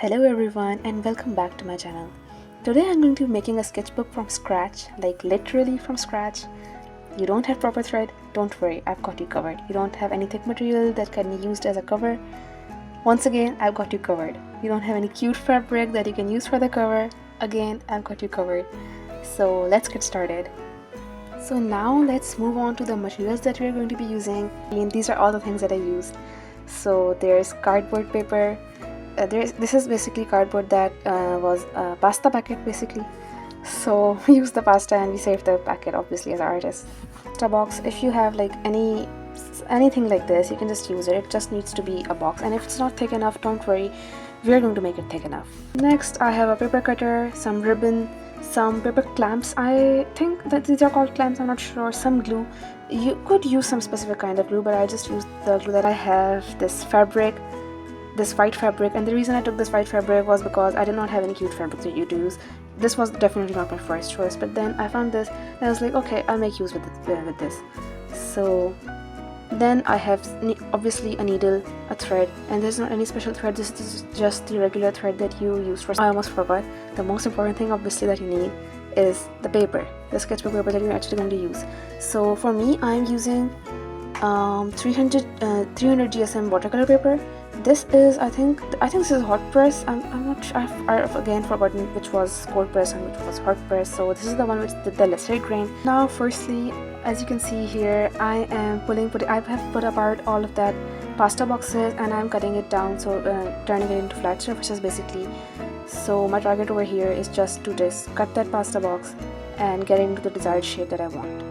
Hello everyone and welcome back to my channel. Today I'm going to be making a sketchbook from scratch, like literally from scratch. You don't have proper thread? Don't worry, I've got you covered. You don't have any thick material that can be used as a cover? Once again, I've got you covered. You don't have any cute fabric that you can use for the cover? Again, I've got you covered. So let's get started. So now let's move on to the materials that we're going to be using. And these are all the things that I used. So there's cardboard paper. This is basically cardboard that was a pasta packet basically. So we use the pasta and we save the packet obviously as artists. Pasta box. If you have like anything like this, you can just use it. It just needs to be a box, and if it's not thick enough, don't worry, we're going to make it thick enough. Next, I have a paper cutter, some ribbon, some paper clamps. I think that these are called clamps, I'm not sure. Some glue. You could use some specific kind of glue, but I just used the glue that I have. This white fabric, and the reason I took this white fabric was because I did not have any cute fabric to use. This was definitely not my first choice, but then I found this and I was like, okay, I'll make use with this. So then I have obviously a needle, a thread, and there's not any special thread. This is just the regular thread that you use for. I almost forgot, the most important thing obviously that you need is the paper, the sketchbook paper that you're actually going to use. So for me, I'm using 300 GSM watercolor paper. This is I think this is hot press. I'm not sure. I've again forgotten which was cold press and which was hot press. So this is the one which did the lesser grain. Now firstly, as you can see here, I have put apart all of that pasta boxes and I'm cutting it down, so turning it into flat surfaces basically. So my target over here is just to cut that pasta box and get it into the desired shape that I want.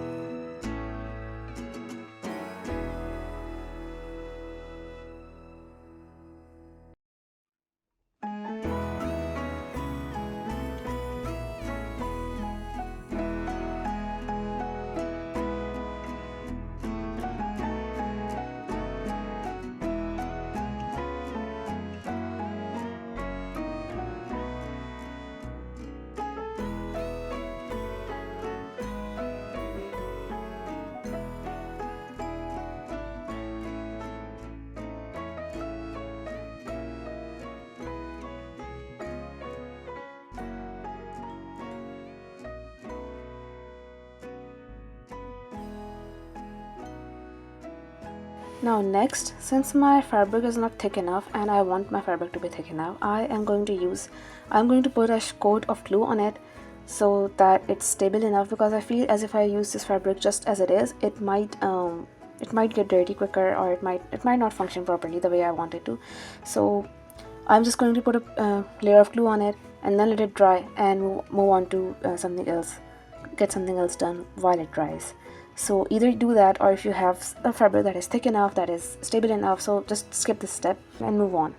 Now next, since my fabric is not thick enough and I want my fabric to be thick enough, I'm going to put a coat of glue on it so that it's stable enough, because I feel as if I use this fabric just as it is, it might get dirty quicker, or it might not function properly the way I want it to. So I'm just going to put a layer of glue on it and then let it dry and move on to something else, get something else done while it dries. So either do that, or if you have a fabric that is thick enough, that is stable enough, so just skip this step and move on.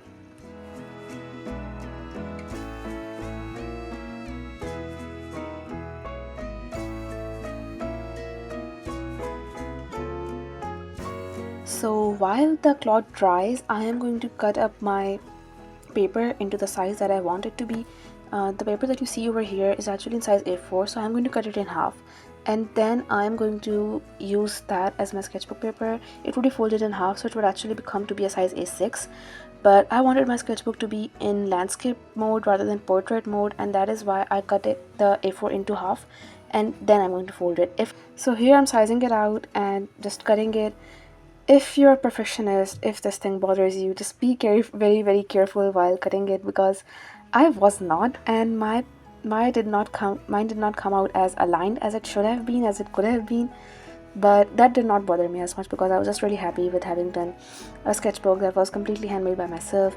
So while the cloth dries, I am going to cut up my paper into the size that I want it to be. The paper that you see over here is actually in size A4, so I'm going to cut it in half, and then I'm going to use that as my sketchbook paper. It would be folded in half, so it would actually become to be a size A6, but I wanted my sketchbook to be in landscape mode rather than portrait mode, and that is why I cut the A4 into half, and then I'm going to fold it. So here I'm sizing it out and just cutting it. If you're a perfectionist, if this thing bothers you, just be very very careful while cutting it, because I was not, and mine did not come out as aligned as it should have been, as it could have been. But that did not bother me as much, because I was just really happy with having done a sketchbook that was completely handmade by myself.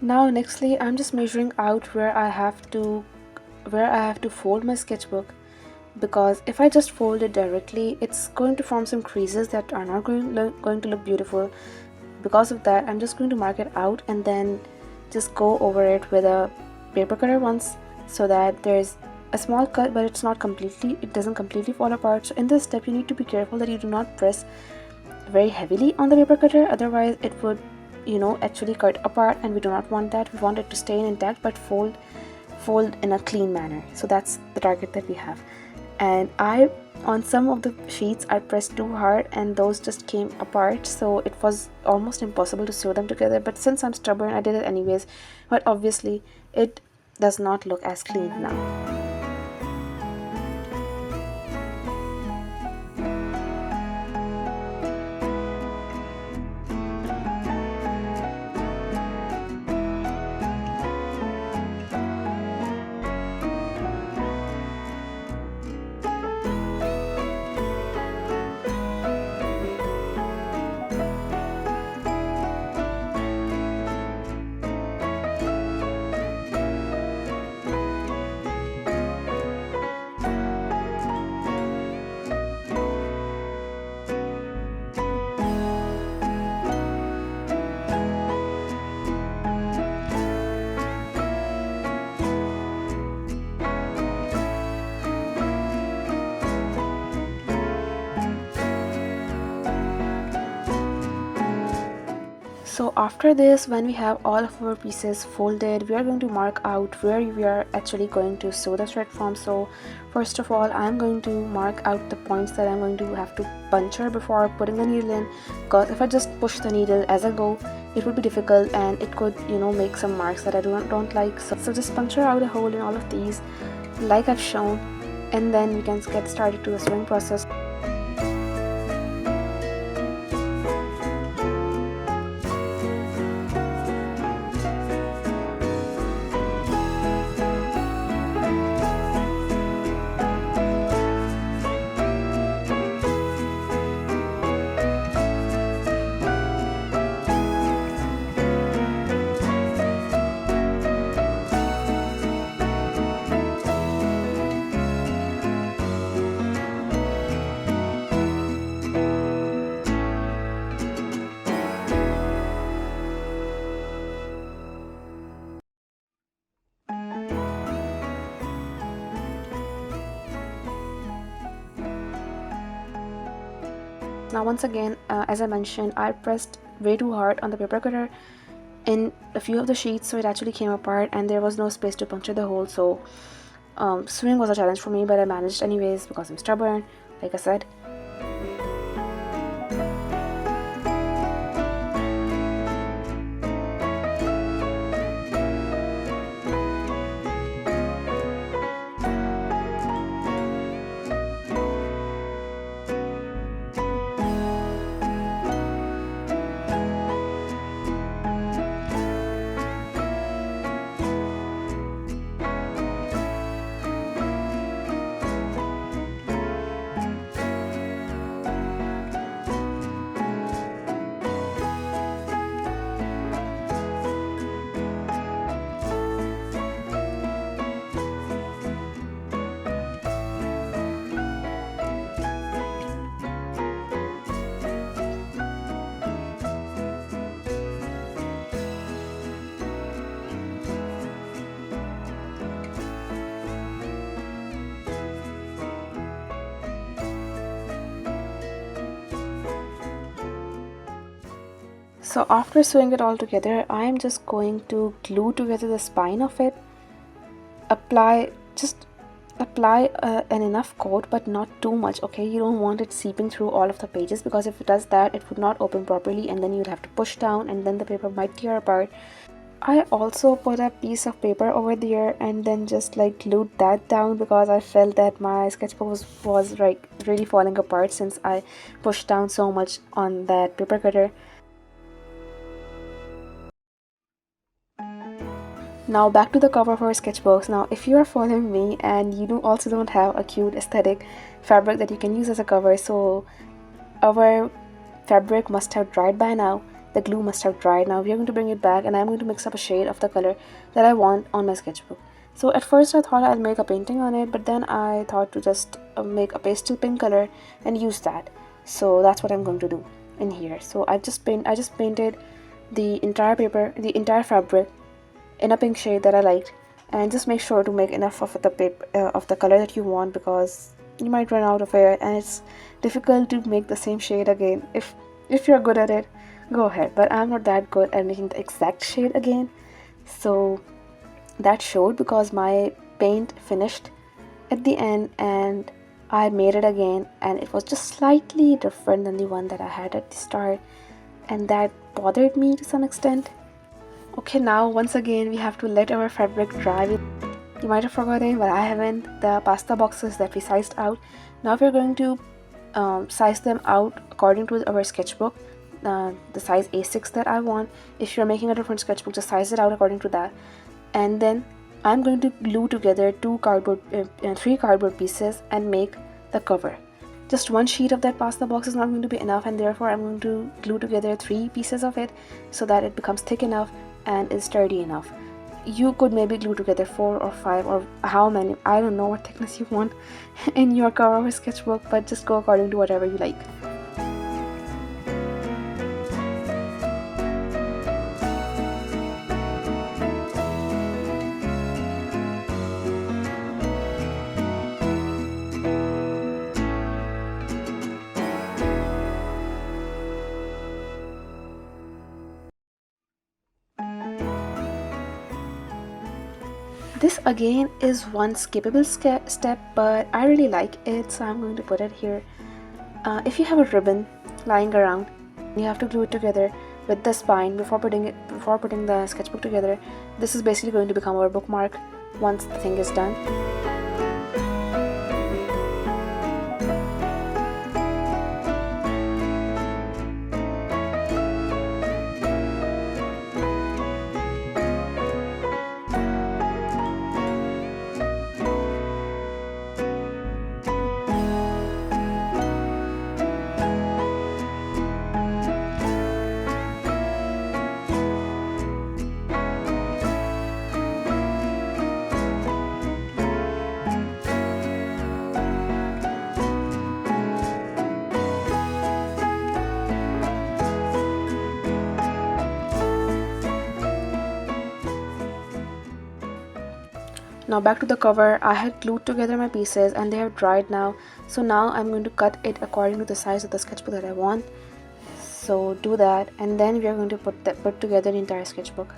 Now nextly I'm just measuring out where I have to fold my sketchbook, because if I just fold it directly, it's going to form some creases that are not going to look beautiful. Because of that, I'm just going to mark it out and then just go over it with a paper cutter once, so that there's a small cut, but it doesn't completely fall apart. So in this step, you need to be careful that you do not press very heavily on the paper cutter, otherwise it would actually cut apart, and we do not want that. We want it to stay intact but fold in a clean manner. So that's the target that we have. And I on some of the sheets I pressed too hard and those just came apart, so it was almost impossible to sew them together. But since I'm stubborn, I did it anyways. But obviously it does not look as clean now. So after this, when we have all of our pieces folded, we are going to mark out where we are actually going to sew the thread from. So first of all, I'm going to mark out the points that I'm going to have to puncture before putting the needle in, because if I just push the needle as I go, it would be difficult and it could make some marks that I don't like. So just puncture out a hole in all of these like I've shown, and then we can get started to the sewing process. Now once again, as I mentioned, I pressed way too hard on the paper cutter in a few of the sheets, so it actually came apart and there was no space to puncture the hole. So sewing was a challenge for me, but I managed anyways because I'm stubborn, like I said. So after sewing it all together, I am just going to glue together the spine of it. Just apply an enough coat, but not too much, okay? You don't want it seeping through all of the pages, because if it does that, it would not open properly and then you'd have to push down and then the paper might tear apart. I also put a piece of paper over there and then just like glued that down, because I felt that my sketchbook was like really falling apart since I pushed down so much on that paper cutter. Now back to the cover for sketchbooks. Now if you are following me and you also don't have a cute aesthetic fabric that you can use as a cover, so our fabric must have dried by now. the glue must have dried. Now we are going to bring it back, and I'm going to mix up a shade of the color that I want on my sketchbook. So at first I thought I'll make a painting on it, but then I thought to just make a pastel pink color and use that. So that's what I'm going to do in here. So I just painted the entire paper, the entire fabric in a pink shade that I liked, and just make sure to make enough of the paper of the color that you want, because you might run out of it and it's difficult to make the same shade again. If you're good at it, go ahead, but I'm not that good at making the exact shade again. So that showed because my paint finished at the end and I made it again, and it was just slightly different than the one that I had at the start, and that bothered me to some extent. Okay, now once again we have to let our fabric dry. You might have forgotten, but I haven't, the pasta boxes that we sized out. Now we're going to size them out according to our sketchbook, the size A6 that I want. If you're making a different sketchbook, just size it out according to that. And then I'm going to glue together three cardboard pieces and make the cover. Just one sheet of that pasta box is not going to be enough, and therefore I'm going to glue together 3 pieces of it so that it becomes thick enough and is sturdy enough. You could maybe glue together 4 or 5 or how many, I don't know what thickness you want in your cover or sketchbook, but just go according to whatever you like. This again is one skippable step, but I really like it, so I'm going to put it here. If you have a ribbon lying around, you have to glue it together with the spine before putting the sketchbook together. This is basically going to become our bookmark once the thing is done. Now back to the cover. I had glued together my pieces and they have dried now. So now I'm going to cut it according to the size of the sketchbook that I want. So do that, and then we are going to put together the entire sketchbook.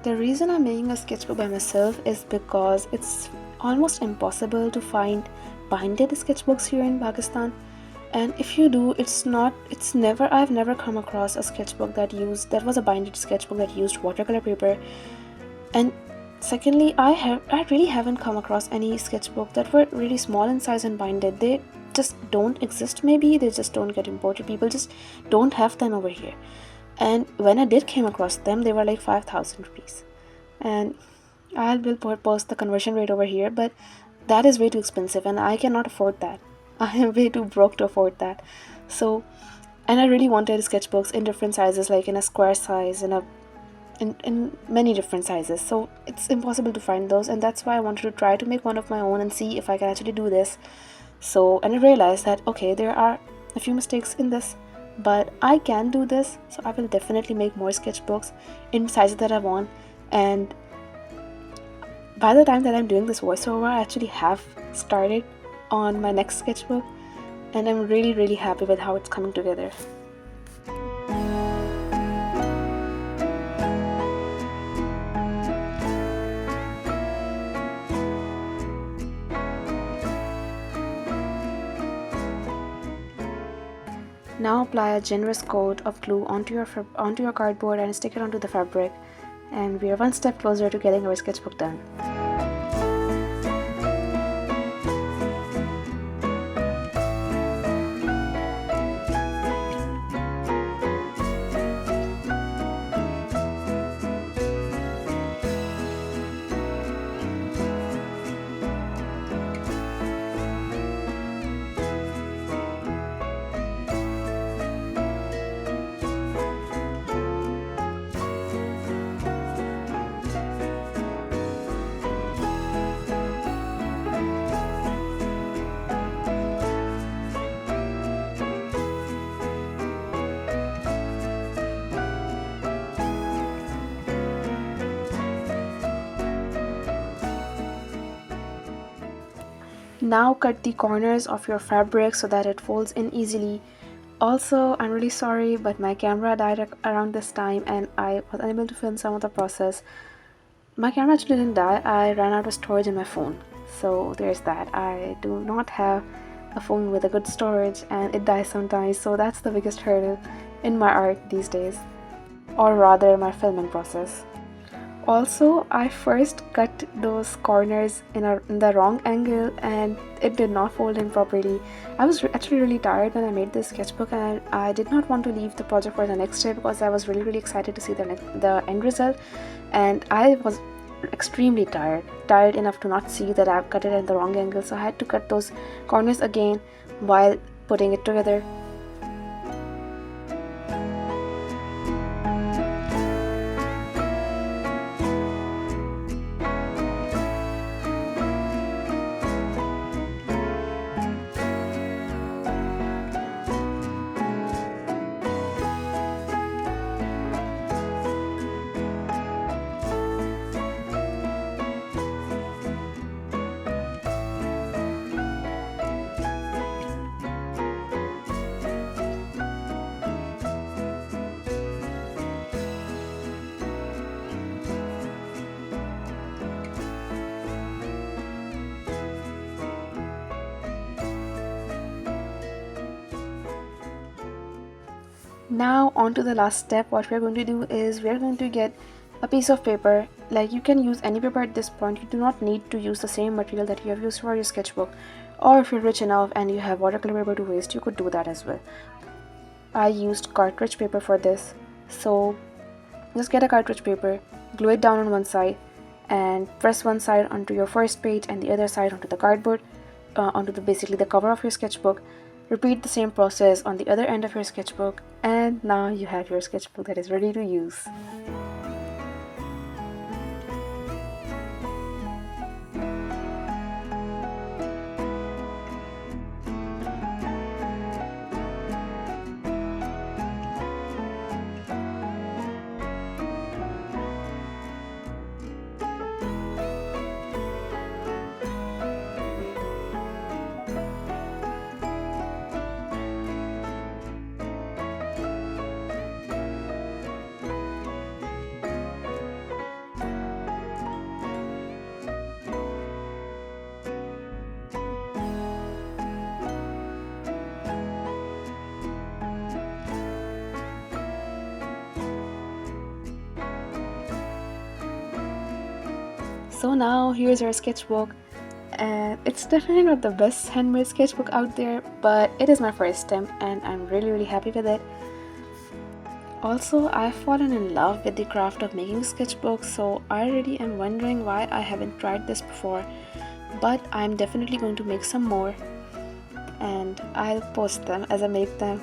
The reason I'm making a sketchbook by myself is because it's almost impossible to find binded sketchbooks here in Pakistan. And if you do, I've never come across a sketchbook that was a binded sketchbook that used watercolor paper. And secondly, I really haven't come across any sketchbook that were really small in size and binded. They just don't exist. Maybe they just don't get imported. People just don't have them over here. And when I did came across them, they were like 5,000 rupees. And I will post the conversion rate over here, but that is way too expensive and I cannot afford that. I am way too broke to afford that. So, and I really wanted sketchbooks in different sizes, like in a square size, in many different sizes. So it's impossible to find those, and that's why I wanted to try to make one of my own and see if I can actually do this. So, and I realized that okay, there are a few mistakes in this, but I can do this. So I will definitely make more sketchbooks in sizes that I want. And by the time that I'm doing this voiceover, I actually have started on my next sketchbook, and I'm really happy with how it's coming together. Now apply a generous coat of glue onto your cardboard and stick it onto the fabric, and we are one step closer to getting our sketchbook done. Now cut the corners of your fabric so that it folds in easily. Also, I'm really sorry, but my camera died around this time and I was unable to film some of the process. My camera actually didn't die, I ran out of storage in my phone. So there's that. I do not have a phone with a good storage and it dies sometimes, so that's the biggest hurdle in my art these days, or rather my filming process. Also, I first cut those corners in the wrong angle and it did not fold in properly. I was actually really tired when I made this sketchbook and I did not want to leave the project for the next day because I was really excited to see the end result, and I was extremely tired enough to not see that I've cut it at the wrong angle, so I had to cut those corners again while putting it together. Now on to the last step. What we're going to do is we're going to get a piece of paper. Like, you can use any paper at this point. You do not need to use the same material that you have used for your sketchbook, or if you're rich enough and you have watercolor paper to waste, you could do that as well. I used cartridge paper for this, so just get a cartridge paper, glue it down on one side and press one side onto your first page and the other side onto the cardboard, onto basically the cover of your sketchbook. Repeat the same process on the other end of your sketchbook, and now you have your sketchbook that is ready to use. So now here's our sketchbook, and it's definitely not the best handmade sketchbook out there, but it is my first attempt and I'm really happy with it. Also, I've fallen in love with the craft of making sketchbooks, so I really am wondering why I haven't tried this before, but I'm definitely going to make some more and I'll post them as I make them,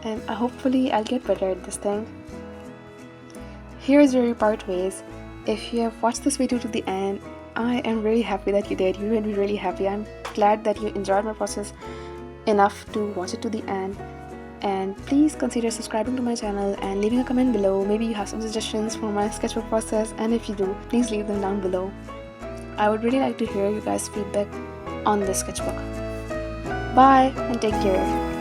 and hopefully I'll get better at this thing. Here's where we part ways. If you have watched this video to the end, I am really happy that you did. You made me really happy. I'm glad that you enjoyed my process enough to watch it to the end. And please consider subscribing to my channel and leaving a comment below. Maybe you have some suggestions for my sketchbook process, and if you do, please leave them down below. I would really like to hear you guys' feedback on this sketchbook. Bye and take care.